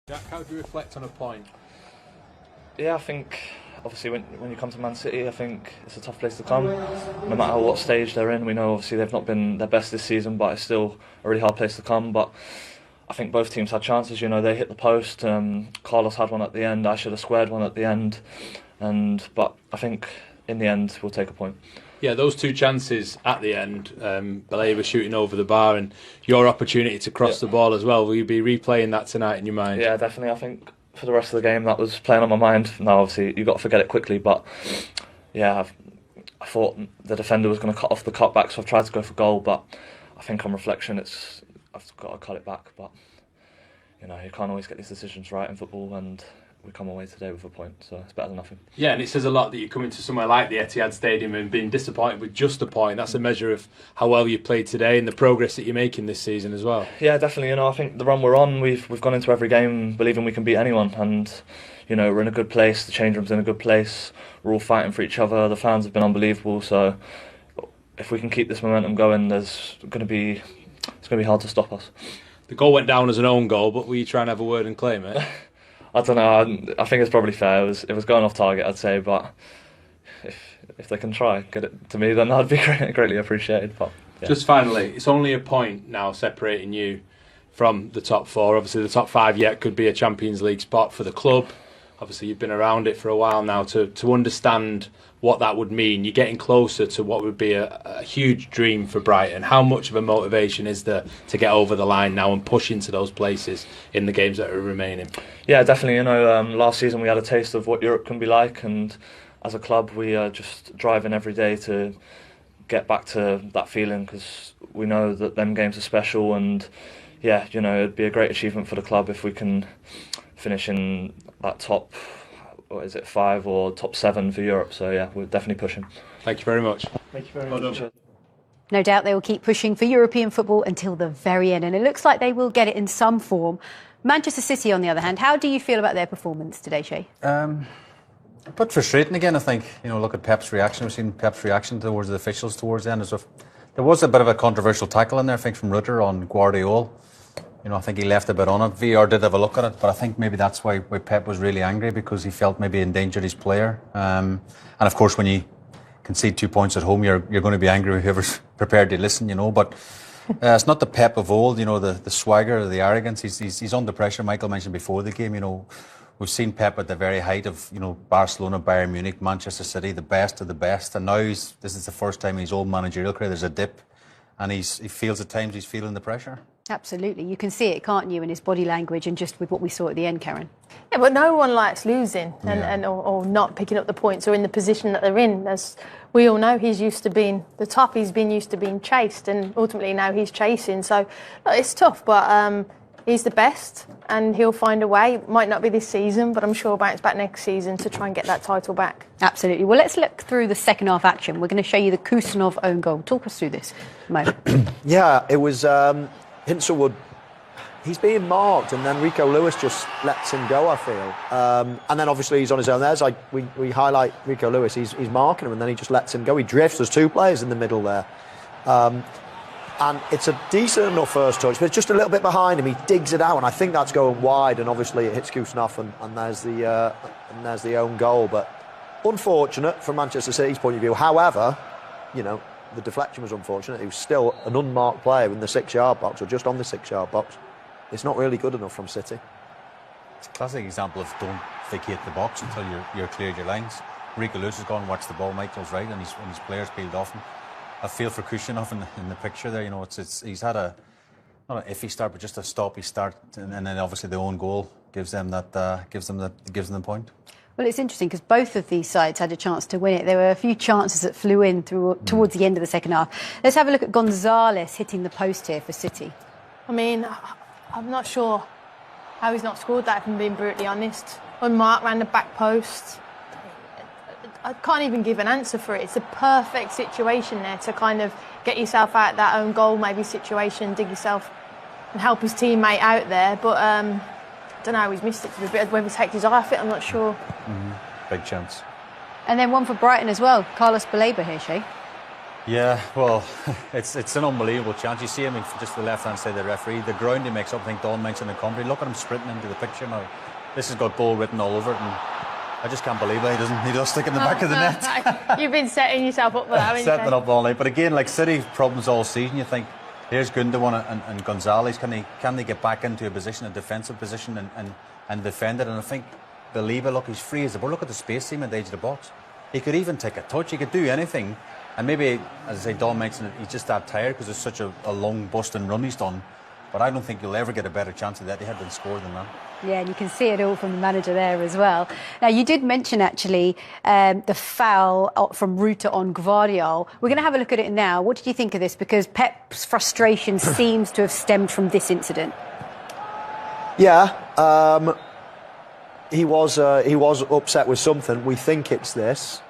Jack, how do you reflect on a point? Yeah, I think obviously when you come to Man City, I think it's a tough place to come. No matter what stage they're in, we know obviously they've not been their best this season, but it's still a really hard place to come. But I think both teams had chances. You know, they hit the post. Carlos had one at the end. I should have squared one at the end. But I think in the end we'll take a point. Yeah, those two chances at the end, Baleba shooting over the bar and your opportunity to cross the ball as well. Will you be replaying that tonight in your mind? Yeah, definitely. I think for the rest of the game that was playing on my mind. Now obviously you've got to forget it quickly, but yeah, I thought the defender was going to cut off the cutback, so I've tried to go for goal, but I think on reflection I've got to cut it back. But you know, you can't always get these decisions right in football, and we come away today with a point, so it's better than nothing. Yeah, and it says a lot that you come into somewhere like the Etihad Stadium and being disappointed with just a point. That's a measure of how well you played today and the progress that you're making this season as well. Yeah, definitely. You know, I think the run we're on, we've gone into every game believing we can beat anyone, and you know, we're in a good place. The change room's in a good place. We're all fighting for each other. The fans have been unbelievable. So if we can keep this momentum going, it's going to be hard to stop us. The goal went down as an own goal, but will you try and have a word and claim it? I don't know. I think it's probably fair. It was going off target, I'd say, but if they can try get it to me, then that'd be greatly appreciated. But yeah. Just finally, it's only a point now separating you from the top four. Obviously, the top five yet could be a Champions League spot for the club. Obviously, you've been around it for a while now. To understand what that would mean, you're getting closer to what would be a huge dream for Brighton. How much of a motivation is there to get over the line now and push into those places in the games that are remaining? Yeah, definitely. You know, last season we had a taste of what Europe can be like, and as a club we are just driving every day to get back to that feeling, because we know that them games are special, and yeah, you know, it'd be a great achievement for the club if we can finish in that top, what is it, 5 or top 7 for Europe. So yeah, we're definitely pushing. Thank you very much. Thank you very much. No doubt they will keep pushing for European football until the very end, and it looks like they will get it in some form. Manchester City, on the other hand, how do you feel about their performance today, Shay? A bit frustrating again, I think. You know, look at Pep's reaction. We've seen Pep's reaction towards the officials towards the end. There was a bit of a controversial tackle in there, I think, from Rutter on Guardiola. You know, I think he left a bit on it. VR did have a look at it, but I think maybe that's why Pep was really angry, because he felt maybe endangered his player. And of course, when you concede 2 points at home, you're going to be angry with whoever's prepared to listen, you know. But it's not the Pep of old, you know, the swagger, the arrogance. He's under pressure. Michael mentioned before the game, you know, we've seen Pep at the very height of, you know, Barcelona, Bayern Munich, Manchester City, the best of the best. And now this is the first time in his old managerial career there's a dip, and he feels at times he's feeling the pressure. Absolutely. You can see it, can't you, in his body language and just with what we saw at the end, Karen? Yeah, but no one likes losing or not picking up the points or in the position that they're in. As we all know, he's used to being the top. He's been used to being chased, and ultimately now he's chasing. So look, it's tough, but he's the best, and he'll find a way. It might not be this season, but I'm sure he'll bounce back next season to try and get that title back. Absolutely. Well, let's look through the second half action. We're going to show you the Kusanov own goal. Talk us through this, Mo. Yeah, it was Hinshelwood. He's being marked, and then Rico Lewis just lets him go, I feel. And then obviously he's on his own. There's like we highlight Rico Lewis. He's marking him, and then he just lets him go. He drifts. There's 2 players in the middle there. And it's a decent enough first touch, but it's just a little bit behind him. He digs it out, and I think that's going wide, and obviously it hits Kusanov, and there's the own goal. But unfortunate from Manchester City's point of view. However, you know, the deflection was unfortunate. He was still an unmarked player in the 6-yard box, or just on the 6-yard box. It's not really good enough from City. It's a classic example of don't vacate the box until you're cleared your lines. Rico Lewis has gone and watched the ball. Michael's right, and his players peeled off him. I feel for Kusanov in the picture there. You know, he's had not an iffy start, but just a stoppy start, and then obviously the own goal gives them the point. Well, it's interesting because both of these sides had a chance to win it. There were a few chances that flew in towards the end of the second half. Let's have a look at Gonzalez hitting the post here for City. I mean, I'm not sure how he's not scored that, if I'm being brutally honest. Unmarked round the back post. I can't even give an answer for it. It's a perfect situation there to kind of get yourself out of that own goal maybe situation, dig yourself and help his teammate out there. But I don't know how he's missed it, to be a bit. Whether he's taken his eye off it, I'm not sure. Big chance. And then one for Brighton as well. Carlos Baleba here, Shay. Yeah, well, it's an unbelievable chance. You see him just the left-hand side of the referee. The ground he makes up, I think Dawn mentioned the company. Look at him sprinting into the picture now. This has got goal written all over it, and I just can't believe it. He does stick in the back of the net. You've been setting yourself up for that, haven't you? Setting it up all night. But again, like City problems all season, you think, here's Gundogan and Gonzalez. Can they get back into a position, a defensive position, and defend it? And I think, believe it, look, he's free as a bird. Look at the space team at the edge of the box. He could even take a touch. He could do anything. And maybe, as I say, Don mentioned it, he's just that tired because it's such a long busting run he's done. But I don't think you'll ever get a better chance of that. He had been scored than that. Yeah, and you can see it all from the manager there as well. Now, you did mention, actually, the foul from Ruta on Guardiola. We're going to have a look at it now. What did you think of this? Because Pep's frustration seems to have stemmed from this incident. Yeah, he was upset with something. We think it's this.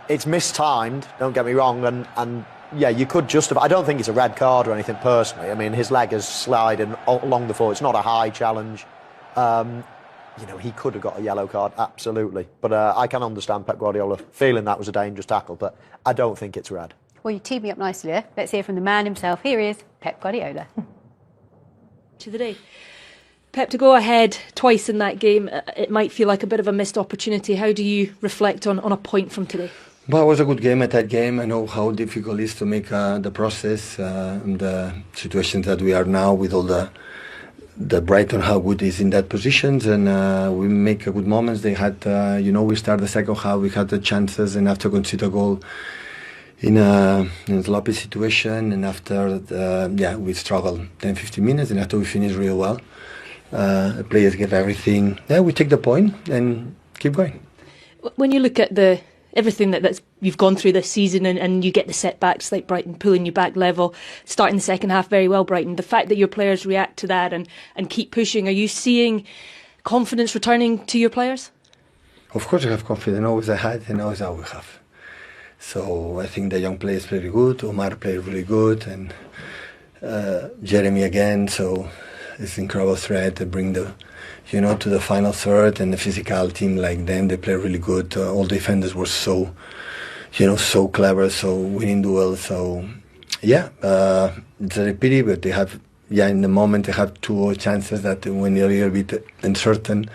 It's mistimed, don't get me wrong, and yeah, you could justify. I don't think it's a red card or anything personally. I mean, his leg is sliding along the floor. It's not a high challenge. He could have got a yellow card, absolutely. But I can understand Pep Guardiola feeling that was a dangerous tackle, but I don't think it's red. Well, you teed me up nicely there. Let's hear from the man himself. Here he is, Pep Guardiola. To the day. Pep, to go ahead twice in that game, it might feel like a bit of a missed opportunity. How do you reflect on a point from today? Well, it was a good game at that game. I know how difficult it is to make the process, the situations that we are now with all the Brighton, how good is in that positions, and we make good moments. They had, we start the second half, we had the chances, and after concede a goal in a sloppy situation, and after, we struggled 10-15 minutes, and after we finished real well. The players gave everything. Yeah, we take the point and keep going. When you look at everything that's you've gone through this season and you get the setbacks like Brighton pulling you back level, starting the second half very well, Brighton, the fact that your players react to that and keep pushing, are you seeing confidence returning to your players? Of course I have confidence. Always I had and always I will have. So I think the young players play really good. Omar played really good, and Jeremy again. So it's an incredible threat to bring to the final third, and the physical team like them, they play really good. All defenders were so clever, so winning duels. So it's a pity, but they have, in the moment they have two chances that when they're a little bit uncertain,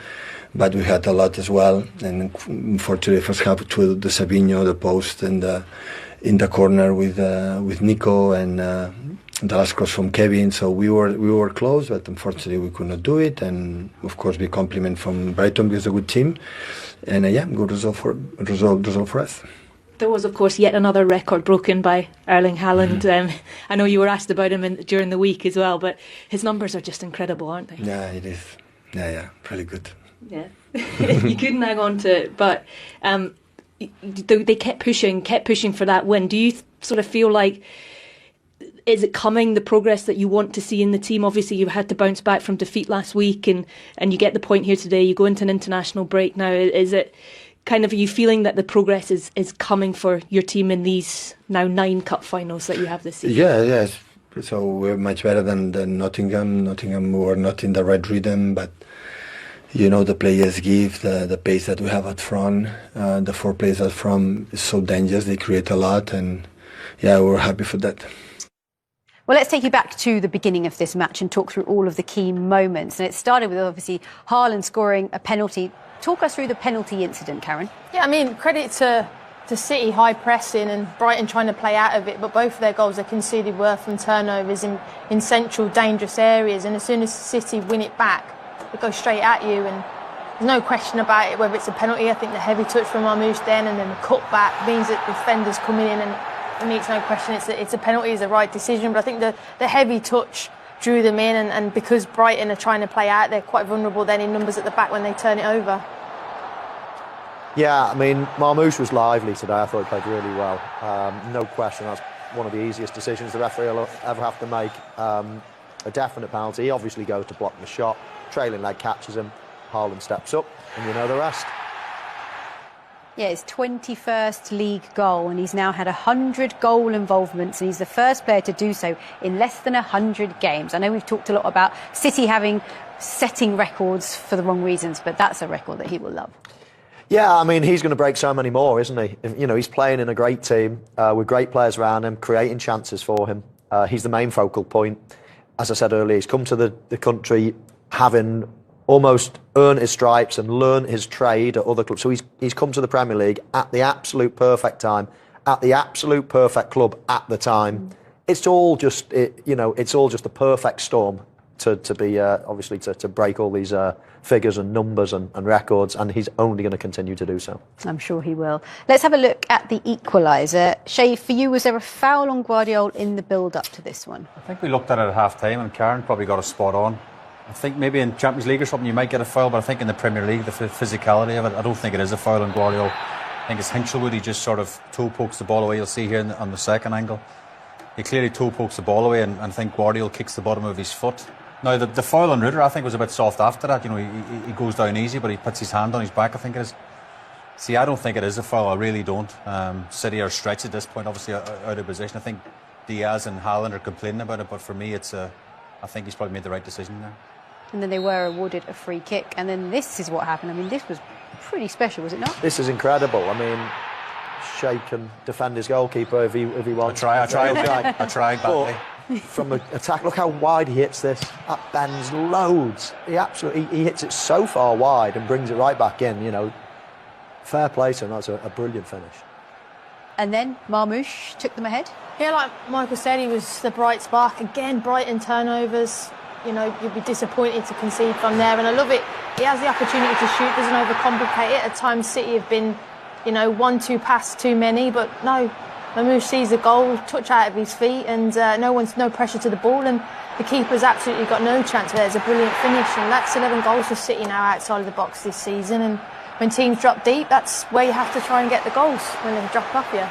but we had a lot as well. And unfortunately, first half to the Sabinho, the post, and in the corner with Nico, and the last cross from Kevin. So we were close, but unfortunately we could not do it. And of course, big compliment from Brighton because it's a good team, and good result for us. There was, of course, yet another record broken by Erling Haaland. Mm-hmm. I know you were asked about him during the week as well, but his numbers are just incredible, aren't they? Yeah, it is. Yeah, really good. Yeah, you couldn't hang on to it, but they kept pushing for that win. Do you sort of feel like, is it coming, the progress that you want to see in the team? Obviously, you had to bounce back from defeat last week, and you get the point here today. You go into an international break now. Is it kind of, are you feeling that the progress is coming for your team in these now 9 cup finals that you have this season? Yes. So we're much better than Nottingham. Nottingham were not in the right rhythm, but the players give the pace that we have up front. The 4 players up front is so dangerous. They create a lot, and we're happy for that. Well, let's take you back to the beginning of this match and talk through all of the key moments. And it started with, obviously, Haaland scoring a penalty. Talk us through the penalty incident, Karen. Yeah, I mean, credit to City high pressing and Brighton trying to play out of it, but both of their goals they conceded were from turnovers in central dangerous areas, and as soon as City win it back, they go straight at you, and there's no question about it whether it's a penalty. I think the heavy touch from Marmoush then and then the cutback means that defenders coming in, and for me it's no question it's a penalty, is the right decision, but I think the heavy touch drew them in, and because Brighton are trying to play out, they're quite vulnerable then in numbers at the back when they turn it over. Yeah, I mean, Marmoush was lively today. I thought he played really well. No question, that's one of the easiest decisions the referee will ever have to make. A definite penalty. He obviously goes to block the shot. Trailing leg catches him. Haaland steps up, and you know the rest. Yeah, his 21st league goal, and he's now had 100 goal involvements, and he's the first player to do so in less than 100 games. I know we've talked a lot about City setting records for the wrong reasons, but that's a record that he will love. Yeah, I mean, he's going to break so many more, isn't he? You know, he's playing in a great team with great players around him, creating chances for him. He's the main focal point. As I said earlier, he's come to the country having almost earned his stripes and learned his trade at other clubs. So he's come to the Premier League at the absolute perfect time, at the absolute perfect club at the time. It's all just, it's all just a perfect storm to be obviously to break all these figures and numbers and records, and he's only going to continue to do so. I'm sure he will. Let's have a look at the equaliser. Shay, for you, was there a foul on Guardiola in the build-up to this one? I think we looked at it at half-time and Karen probably got a spot on. I think maybe in Champions League or something you might get a foul, but I think in the Premier League, the physicality of it, I don't think it is a foul on Guardiola. I think it's Hinshelwood, he just sort of toe pokes the ball away. You'll see here on the second angle. He clearly toe pokes the ball away, and I think Guardiola kicks the bottom of his foot. Now, the foul on Rutter, I think, was a bit soft after that. You know, he goes down easy, but he puts his hand on his back, I think it is. See, I don't think it is a foul. I really don't. City are stretched at this point, obviously out of position. I think Diaz and Haaland are complaining about it, but for me, I think he's probably made the right decision there. And then they were awarded a free kick, and then this is what happened. I mean, this was pretty special, was it not? This is incredible. I mean, Shay can defend his goalkeeper if he wants. I tried badly. From an attack, look how wide he hits this. That bends loads. He hits it so far wide and brings it right back in. You know, fair play to him. That's a brilliant finish. And then Marmoush took them ahead. Yeah, like Michael said, he was the bright spark. Again, Brighton turnovers. You know, you'd be disappointed to concede from there. And I love it. He has the opportunity to shoot, doesn't overcomplicate it. At times, City have been, 1-2 passes too many, but no. Marmoush sees the goal, touch out of his feet, and no pressure to the ball, and the keeper's absolutely got no chance. There's a brilliant finish, and that's 11 goals for City now outside of the box this season. And when teams drop deep, that's where you have to try and get the goals when they drop off you.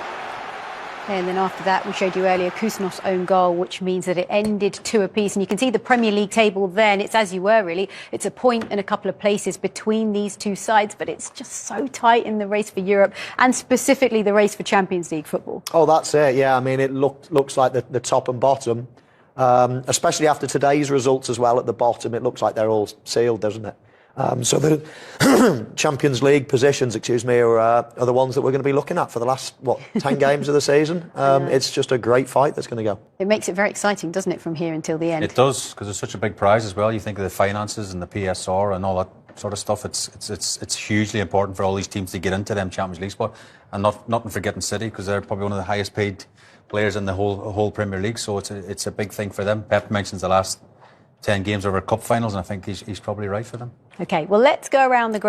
And then after that, we showed you earlier Kusnos' own goal, which means that it ended 2 apiece. And you can see the Premier League table there, and it's as you were, really. It's a point and a couple of places between these two sides, but it's just so tight in the race for Europe, and specifically the race for Champions League football. Oh, that's it, yeah. I mean, it looks like the top and bottom, especially after today's results as well at the bottom. It looks like they're all sealed, doesn't it? So the Champions League positions, are the ones that we're going to be looking at for the last 10 games of the season. It's just a great fight that's going to go. It makes it very exciting, doesn't it, from here until the end? It does, because it's such a big prize as well. You think of the finances and the PSR and all that sort of stuff. It's hugely important for all these teams to get into them Champions League spot, and not forgetting City, because they're probably one of the highest paid players in the whole Premier League. So it's a big thing for them. Pep mentions the last 10 games over cup finals, and I think he's probably right for them. OK, well, let's go around the ground.